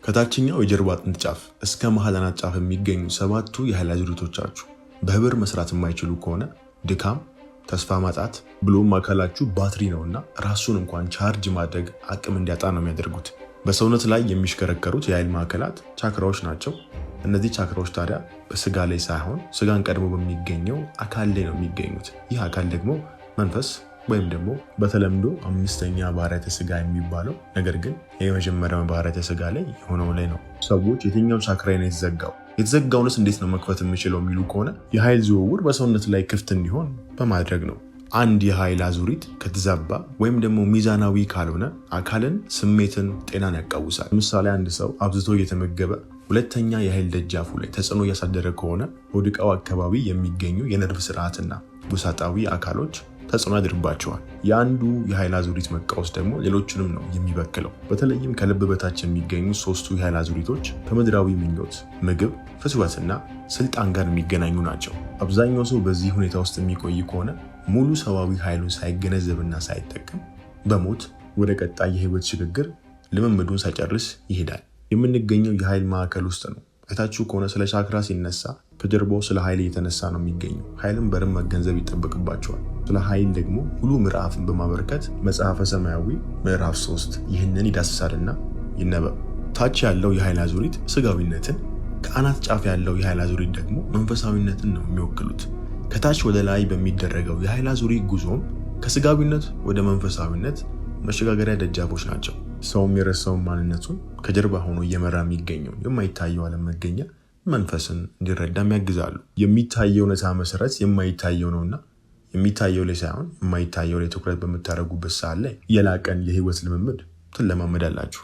ከታችኛው የጀርባ አጥንት ጫፍ እስከ መሃል አናት ጫፍ የሚገኙ ሰባቱ የኃይል አዙሪቶቻችሁ በህብር መስራት የማይችሉ ከሆነ ድካም፣ ተስፋ ማጣት ብሎም አካላችሁ ባትሪ ነውና ራሱን እንኳን ቻርጅ ማድረግ አቅም እንዲያጣ ነው የሚያደርጉት። በሰውነት ላይ የሚሽከረከሩት የኃይል ማዕከላት ቻክራዎች ናቸው። እነዚህ ቻክራዎች ታዲያ በስጋ ላይ ሳይሆን ስጋን ቀድሞ በሚገኘው አካል ላይ ነው የሚገኙት። ይህ አካል ደግሞ መንፈስ ወይም ደግሞ በተለምዶ አምስተኛ ባህሪያተ ስጋ የሚባለው ነገር ግን የመጀመሪያው ባህሪያተ ስጋ ላይ የሆነው ላይ ነው። ሰዎች የትኛው ቻክራ ነው የተዘጋውንስ እንዴት ነው መክፈት የምችለው የሚሉ ከሆነ የኃይል ዝውውር በሰውነት ላይ ክፍት እንዲሆን በማድረግ ነው። አንድ የኃይል አዙሪት ከተዛባ ወይም ደግሞ ሚዛናዊ ካልሆነ አካልን፣ ስሜትን፣ ጤናን ያቃውሳል። ለምሳሌ አንድ ሰው አብዝቶ እየተመገበ ሁለተኛ የኃይል ደጃፉ ላይ ተጽዕኖ እያሳደረ ከሆነ ሆድቃው አካባቢ የሚገኙ የነርቭ ስርዓትና ውሳጣዊ አካሎች ተጽዕኖ ያድርባቸዋል። የአንዱ የኃይል አዙሪት መቃወስ ደግሞ ሌሎችንም ነው የሚበክለው። በተለይም ከልብ በታች የሚገኙ ሶስቱ የኃይል አዙሪቶች ከምድራዊ ምኞት፣ ምግብ፣ ፍትወትና ስልጣን ጋር የሚገናኙ ናቸው። አብዛኛው ሰው በዚህ ሁኔታ ውስጥ የሚቆይ ከሆነ ሙሉ ሰዋዊ ኃይሉን ሳይገነዘብና ሳይጠቀም በሞት ወደ ቀጣይ የህይወት ሽግግር ልምምዱን ሳይጨርስ ይሄዳል። የምንገኘው የኃይል ማዕከል ውስጥ ነው። አይታችሁ ከሆነ ስለ ቻክራ ሲነሳ ከጀርባው ስለ ኃይል እየተነሳ ነው የሚገኘው። ኃይልን በደንብ መገንዘብ ይጠበቅባቸዋል። ስለ ኃይል ደግሞ ሙሉ ምዕራፍን በማበርከት መጽሐፈ ሰማያዊ ምዕራፍ 3 ይህንን ይዳስሳልና ይነበብ። ታች ያለው የኃይል አዙሪት ስጋዊነትን፣ ከአናት ጫፍ ያለው የኃይል አዙሪት ደግሞ መንፈሳዊነትን ነው የሚወክሉት። ከታች ወደ ላይ በሚደረገው የኃይል አዙሪት ጉዞም ከስጋዊነት ወደ መንፈሳዊነት መሸጋገሪያ ደጃፎች ናቸው። ሰውም የረሳውን ማንነቱን ከጀርባ ሆኖ እየመራ የሚገኘው የማይታየው ዓለም መገኛ መንፈስን እንዲረዳም ያግዛሉ። የሚታየው እውነታ መሰረት የማይታየው ነውና የሚታየው ላይ ሳይሆን የማይታየው ላይ ትኩረት በምታደርጉበት ሰዓት ላይ የላቀን የህይወት ልምምድ ትለማመዳላችሁ።